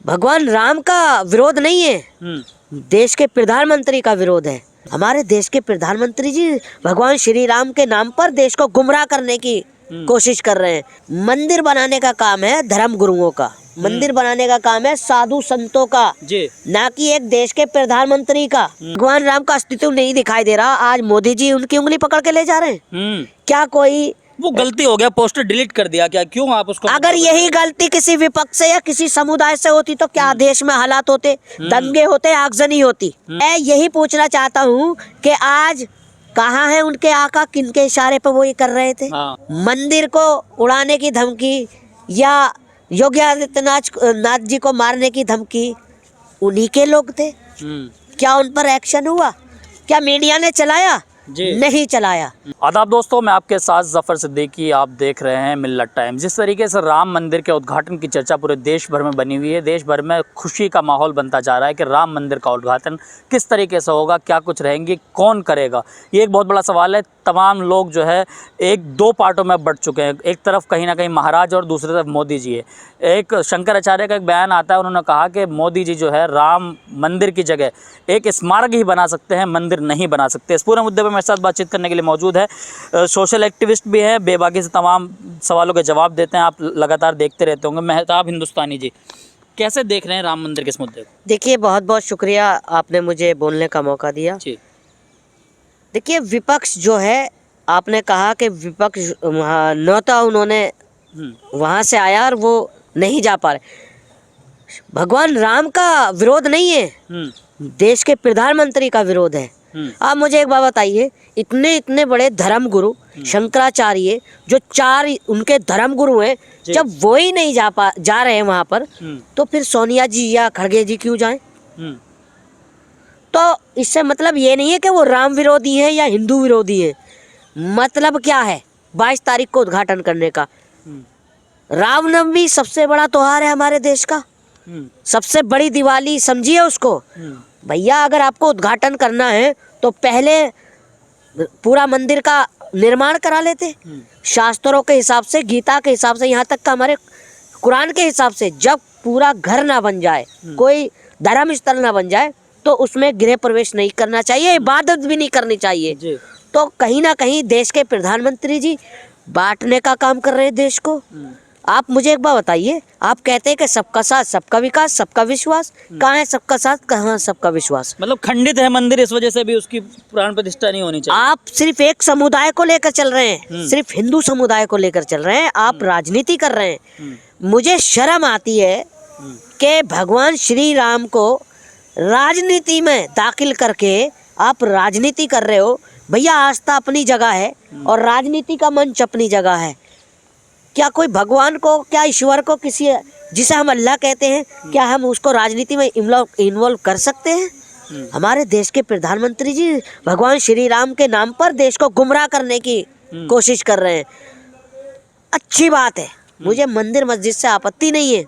भगवान राम का विरोध नहीं है, देश के प्रधानमंत्री का विरोध है। हमारे देश के प्रधानमंत्री जी भगवान श्री राम के नाम पर देश को गुमराह करने की कोशिश कर रहे हैं। मंदिर बनाने का काम है धर्म गुरुओं का, मंदिर बनाने का काम है साधु संतों का जी, ना कि एक देश के प्रधानमंत्री का। भगवान राम का अस्तित्व नहीं दिखाई दे रहा, आज मोदी जी उनकी उंगली पकड़ के ले जा रहे हैं। क्या कोई वो गलती हो गया, पोस्टर डिलीट कर दिया क्या? क्यों आप उसको? अगर यही गलती किसी विपक्ष से या किसी समुदाय से होती तो क्या देश में हालात होते, दंगे होते, आगजनी होती। मैं यही पूछना चाहता हूँ कि आज कहाँ है उनके आका, किनके इशारे पर वो ये कर रहे थे? मंदिर को उड़ाने की धमकी या योगी आदित्यनाथ जी को मारने की धमकी उन्हीं के लोग थे। क्या उन पर एक्शन हुआ? क्या मीडिया ने चलाया? नहीं चलाया। आदाब दोस्तों, मैं आपके साथ जफर सिद्दीकी, आप देख रहे हैं मिल्लत टाइम। जिस तरीके से राम मंदिर के उद्घाटन की चर्चा पूरे देश भर में बनी हुई है, देश भर में खुशी का माहौल बनता जा रहा है कि राम मंदिर का उद्घाटन किस तरीके से होगा, क्या कुछ रहेंगे, कौन करेगा, ये एक बहुत बड़ा सवाल है। तमाम लोग जो है एक दो पार्टों में बट चुके हैं। एक तरफ कहीं ना कहीं महाराज और दूसरी तरफ मोदी जी है। एक शंकराचार्य का एक बयान आता है, उन्होंने कहा कि मोदी जी जो है राम मंदिर की जगह एक स्मारक ही बना सकते हैं, मंदिर नहीं बना सकते। इस पूरे मुद्दे पर मेरे साथ बातचीत करने के लिए मौजूद है सोशल एक्टिविस्ट भी हैं, बेबाकी से तमाम सवालों के जवाब देते हैं, आप लगातार देखते रहते होंगे। मेहताब हिंदुस्तानी जी, कैसे देख रहे हैं राम मंदिर के इस मुद्दे को? देखिए, बहुत बहुत शुक्रिया आपने मुझे बोलने का मौका दिया जी। देखिए, विपक्ष जो है, आपने कहा कि विपक्ष न तो उन्होंने वहाँ से आया और वो नहीं जा पा रहे। भगवान राम का विरोध नहीं है, देश के प्रधानमंत्री का विरोध है। आप मुझे एक बात बताइए, इतने इतने बड़े धर्म गुरु शंकराचार्य जो चार उनके धर्म गुरु हैं, जब वो ही नहीं जा रहे हैं वहाँ पर, तो फिर सोनिया जी या खड़गे जी क्यों जाएं? तो इससे मतलब ये नहीं है कि वो राम विरोधी हैं या हिंदू विरोधी हैं। मतलब क्या है 22 तारीख को उद्घाटन करने का? रामनवमी सबसे बड़ा त्योहार है हमारे देश का, सबसे बड़ी दिवाली समझिए उसको। भैया, अगर आपको उद्घाटन करना है तो पहले पूरा मंदिर का निर्माण करा लेते, शास्त्रों के हिसाब से, गीता के हिसाब से, यहाँ तक का हमारे कुरान के हिसाब से। जब पूरा घर ना बन जाए, कोई धर्म स्थल ना बन जाए, तो उसमें गृह प्रवेश नहीं करना चाहिए, इबादत भी नहीं करनी चाहिए। तो कहीं ना कहीं देश के प्रधानमंत्री जी बांटने का काम कर रहे हैं देश को। आप मुझे एक बात बताइए, आप कहते हैं कि सबका साथ, सबका विकास, सबका विश्वास, कहाँ है सबका साथ, कहाँ सबका विश्वास? मतलब खंडित है मंदिर, इस वजह से भी उसकी प्राण प्रतिष्ठा नहीं होनी चाहिए। आप सिर्फ एक समुदाय को लेकर चल रहे हैं, सिर्फ हिंदू समुदाय को लेकर चल रहे हैं, आप राजनीति कर रहे हैं। मुझे शर्म आती है कि भगवान श्री राम को राजनीति में दाखिल करके आप राजनीति कर रहे हो। भैया, आस्था अपनी जगह है और राजनीति का मंच अपनी जगह है। क्या कोई भगवान को, क्या ईश्वर को, किसी जिसे हम अल्लाह कहते हैं, क्या हम उसको राजनीति में इन्वॉल्व कर सकते हैं? हमारे देश के प्रधानमंत्री जी भगवान श्री राम के नाम पर देश को गुमराह करने की कोशिश कर रहे हैं। अच्छी बात है, मुझे मंदिर मस्जिद से आपत्ति नहीं है,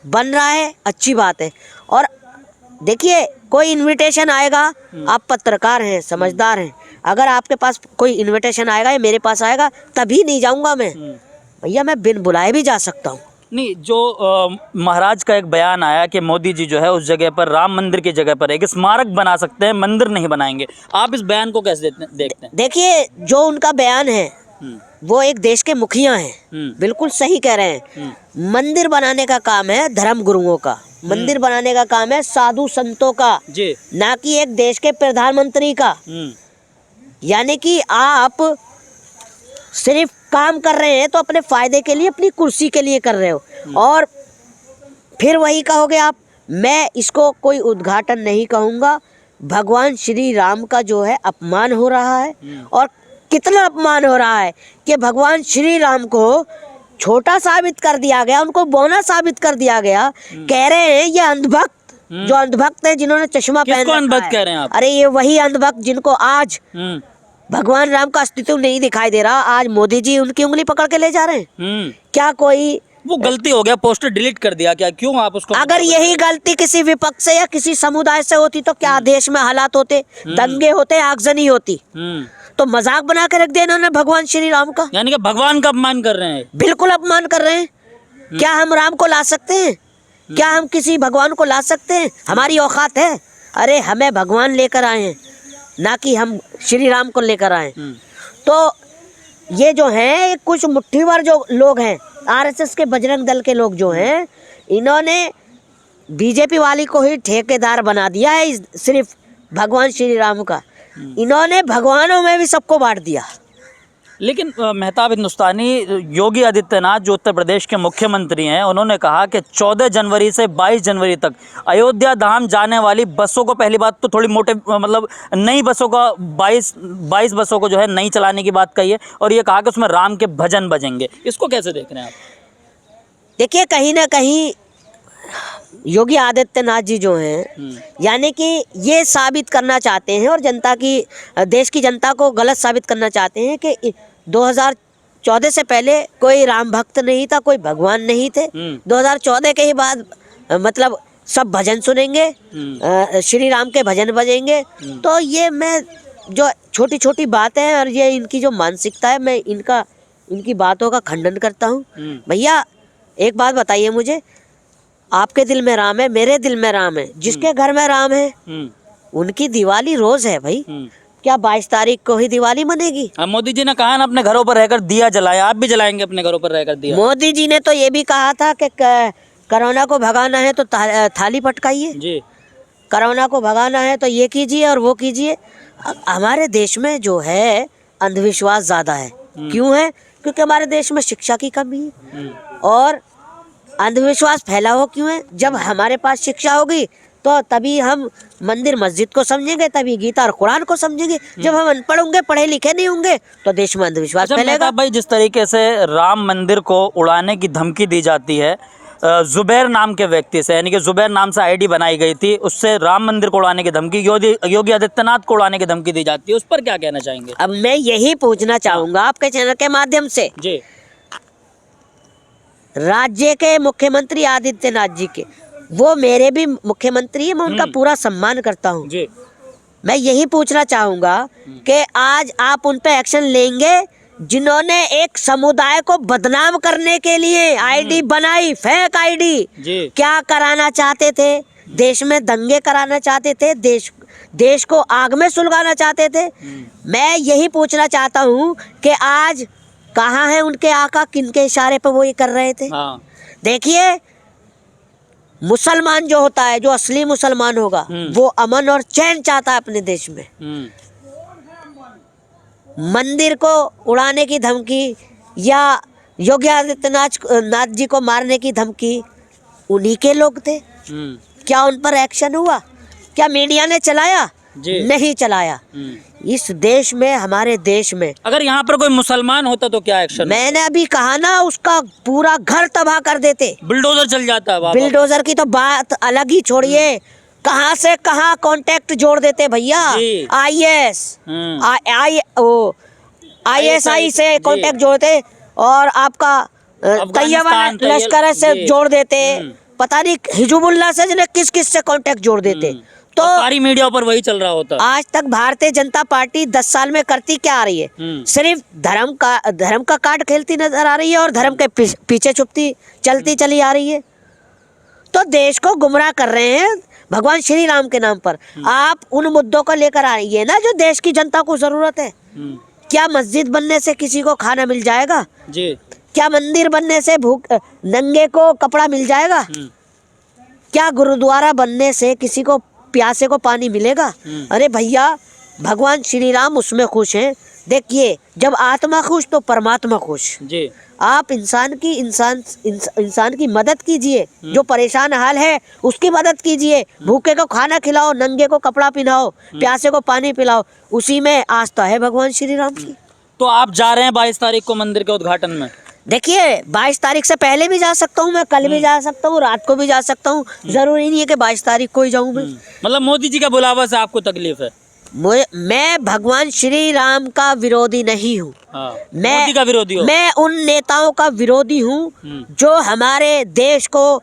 बन रहा है, अच्छी बात है। और देखिए, कोई इनविटेशन आएगा, आप पत्रकार हैं, समझदार हैं, अगर आपके पास कोई इनविटेशन आएगा या मेरे पास आएगा, तभी नहीं जाऊंगा मैं। भैया, मैं बिन बुलाए भी जा सकता हूँ। नहीं, जो महाराज का एक बयान आया कि मोदी जी जो है उस जगह पर, राम मंदिर की जगह पर एक स्मारक बना सकते हैं, मंदिर नहीं बनाएंगे। आप इस बयान को कैसे देखते हैं? देखिए, जो उनका बयान है वो एक देश के मुखिया हैं, बिल्कुल सही कह रहे हैं। मंदिर बनाने का काम है धर्म गुरुओं का, मंदिर बनाने का काम है साधु संतों का जी, ना कि एक देश के प्रधानमंत्री का। यानी कि आप सिर्फ काम कर रहे हैं तो अपने फायदे के लिए, अपनी कुर्सी के लिए कर रहे हो, और फिर वही कहोगे आप। मैं इसको कोई उद्घाटन नहीं कहूँगा। भगवान श्री राम का जो है अपमान हो रहा है, और कितना अपमान हो रहा है कि भगवान श्री राम को छोटा साबित कर दिया गया, उनको बौना साबित कर दिया गया। कह रहे हैं ये अंधभक्त, जो अंधभक्त है, जिन्होंने चश्मा पहना है। अंधभक्त कह रहे हैं आप? अरे, ये वही अंधभक्त जिनको आज भगवान राम का अस्तित्व नहीं दिखाई दे रहा, आज मोदी जी उनकी उंगली पकड़ के ले जा रहे हैं। क्या कोई वो गलती हो गया, पोस्टर डिलीट कर दिया क्या? क्यों आप उसको? अगर यही गलती किसी विपक्ष से या किसी समुदाय से होती तो क्या देश में हालात होते, दंगे होते, आगजनी होती। तो मजाक बना के रख दिया इन्होंने भगवान श्री राम का। यानी कि भगवान का अपमान कर रहे हैं। बिल्कुल अपमान कर रहे हैं। क्या हम राम को ला सकते हैं? क्या हम किसी भगवान को ला सकते हैं? हमारी औकात है? अरे हमें भगवान लेकर आए हैं, ना कि हम श्री राम को लेकर आए। तो ये जो हैं कुछ मुट्ठीभर जो लोग हैं, आरएसएस के बजरंग दल के लोग जो हैं, इन्होंने बीजेपी वाली को ही ठेकेदार बना दिया है सिर्फ भगवान श्री राम का। इन्होंने भगवानों में भी सबको बांट दिया। लेकिन मेहताब हिंदुस्तानी, योगी आदित्यनाथ जो उत्तर प्रदेश के मुख्यमंत्री हैं, उन्होंने कहा कि 14 जनवरी से 22 जनवरी तक अयोध्या धाम जाने वाली बसों को, पहली बात तो थोड़ी मोटे मतलब नई बसों का 22 बसों को जो है नई चलाने की बात कही है, और ये कहा कि उसमें राम के भजन बजेंगे। इसको कैसे देख रहे हैं आप? देखिए, कहीं ना कहीं योगी आदित्यनाथ जी जो हैं, यानी कि ये साबित करना चाहते हैं और जनता की, देश की जनता को गलत साबित करना चाहते हैं कि 2014 से पहले कोई राम भक्त नहीं था, कोई भगवान नहीं थे। 2014 के ही बाद मतलब सब भजन सुनेंगे, श्री राम के भजन बजेंगे। तो ये मैं जो छोटी छोटी बातें हैं और ये इनकी जो मानसिकता है, मैं इनकी बातों का खंडन करता हूँ। भैया एक बात बताइए मुझे, आपके दिल में राम है, मेरे दिल में राम है, जिसके घर में राम है उनकी दिवाली रोज है भाई। क्या 22 तारीख को ही दिवाली मनेगी? मोदी जी ने कहा ना अपने घरों पर रहकर दिया जलाएं, आप भी जलाएंगे अपने घरों पर रहकर दिया? मोदी जी ने तो ये भी कहा था कि कोरोना को भगाना है तो थाली पटकाइए जी, कोरोना को भगाना है तो ये कीजिए और वो कीजिए। हमारे देश में जो है अंधविश्वास ज्यादा है। क्यों है? क्योंकि हमारे देश में शिक्षा की कमी है। और अंधविश्वास फैला हो क्यों है? जब हमारे पास शिक्षा होगी तो तभी हम मंदिर मस्जिद को समझेंगे, तभी गीता और कुरान को समझेंगे। जब हम अनपढ़ होंगे, पढ़े लिखे नहीं होंगे, तो देश में अंधविश्वास फैलेगा। भाई, जिस तरीके से राम मंदिर को उड़ाने की धमकी दी जाती है जुबैर नाम के व्यक्ति से, यानी कि जुबैर नाम से आईडी बनाई गई थी, उससे राम मंदिर को उड़ाने की धमकी, योगी आदित्यनाथ को उड़ाने की धमकी दी जाती है, उस पर क्या कहना चाहेंगे? अब मैं यही पूछना चाहूंगा आपके चैनल के माध्यम से जी, राज्य के मुख्यमंत्री आदित्यनाथ जी के, वो मेरे भी मुख्यमंत्री है, मैं उनका पूरा सम्मान करता हूँ। मैं यही पूछना चाहूंगा कि आज आप उन पे एक्शन लेंगे जिन्होंने एक समुदाय को बदनाम करने के लिए आईडी बनाई, फेक आईडी। क्या कराना चाहते थे? देश में दंगे कराना चाहते थे, देश को आग में सुलगाना चाहते थे। मैं यही पूछना चाहता हूँ कि आज कहाँ है उनके आका, किनके इशारे पर वो ये कर रहे थे? देखिए, मुसलमान जो होता है, जो असली मुसलमान होगा, वो अमन और चैन चाहता है अपने देश में। मंदिर को उड़ाने की धमकी या योगी आदित्यनाथ जी को मारने की धमकी उन्हीं के लोग थे। क्या उन पर एक्शन हुआ? क्या मीडिया ने चलाया? नहीं चलाया। इस देश में, हमारे देश में अगर यहाँ पर कोई मुसलमान होता तो क्या एक्शन? मैंने अभी कहा ना, उसका पूरा घर तबाह कर देते, बुलडोजर चल जाता है। बुलडोजर की तो बात अलग ही छोड़िए, कहाँ से कहाँ कांटेक्ट जोड़ देते भैया। ISI से कांटेक्ट जोड़ते और आपका तैयबा लश्कर से जोड़ देते, पता नहीं हिजबुल्लाह से किस किस से कांटेक्ट जोड़ देते। तो सारी मीडिया पर वही चल रहा होता। आज तक भारतीय जनता पार्टी 10 साल में करती क्या आ रही है? सिर्फ धर्म का कार्ड खेलती नजर आ रही है और धर्म के पीछे छुपती चलती चली आ रही है। तो देश को गुमराह कर रहे हैं भगवान श्री राम के नाम पर। आप उन मुद्दों को लेकर आइए ना जो देश की जनता को जरूरत है। क्या मस्जिद बनने से किसी को खाना मिल जाएगा जी? क्या मंदिर बनने से नंगे को कपड़ा मिल जाएगा? क्या गुरुद्वारा बनने से किसी को प्यासे को पानी मिलेगा? अरे भैया, भगवान श्री राम उसमें खुश हैं। देखिए, जब आत्मा खुश तो परमात्मा खुश जी। आप इंसान की मदद कीजिए, जो परेशान हाल है उसकी मदद कीजिए। भूखे को खाना खिलाओ, नंगे को कपड़ा पहनाओ, प्यासे को पानी पिलाओ, उसी में आस्था है भगवान श्री राम की। तो आप जा रहे हैं 22 तारीख को मंदिर के उद्घाटन में? देखिए, 22 तारीख से पहले भी जा सकता हूँ मैं, कल भी जा सकता हूँ, रात को भी जा सकता हूँ। जरूरी नहीं है कि 22 तारीख को ही जाऊँ मैं। मतलब मोदी जी का बुलावा से आपको तकलीफ है? मैं भगवान श्री राम का विरोधी नहीं हूँ। मोदी का विरोधी हो? मैं उन नेताओं का विरोधी हूँ जो हमारे देश को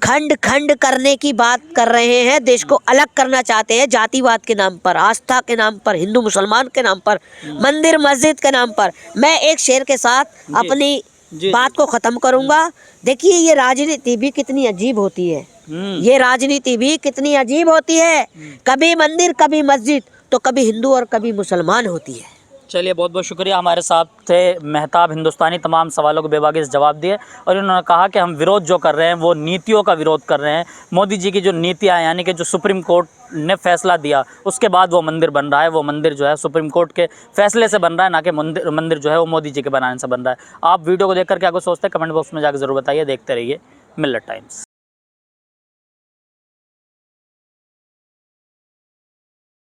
खंड खंड करने की बात कर रहे हैं, देश को अलग करना चाहते हैं, जातिवाद के नाम पर, आस्था के नाम पर, हिंदू मुसलमान के नाम पर, मंदिर मस्जिद के नाम पर। मैं एक शेर के साथ अपनी बात को खत्म करूंगा। देखिए, ये राजनीति भी कितनी अजीब होती है। ये राजनीति भी कितनी अजीब होती है, कभी मंदिर कभी मस्जिद तो कभी हिंदू और कभी मुसलमान होती है। चलिए बहुत बहुत शुक्रिया, हमारे साथ थे मेहताब हिंदुस्तानी, तमाम सवालों को बेबाकी से जवाब दिए और इन्होंने कहा कि हम विरोध जो कर रहे हैं वो नीतियों का विरोध कर रहे हैं। मोदी जी की जो नीतियाँ हैं, यानी कि जो सुप्रीम कोर्ट ने फैसला दिया उसके बाद वो मंदिर बन रहा है, वो मंदिर जो है सुप्रीम कोर्ट के फैसले से बन रहा है, ना कि मंदिर जो है वो मोदी जी के बनाने से बन रहा है। आप वीडियो को देख कर क्या कुछ सोचते हैं कमेंट बॉक्स में जाकर ज़रूर बताइए। देखते रहिए मिल्लत टाइम्स।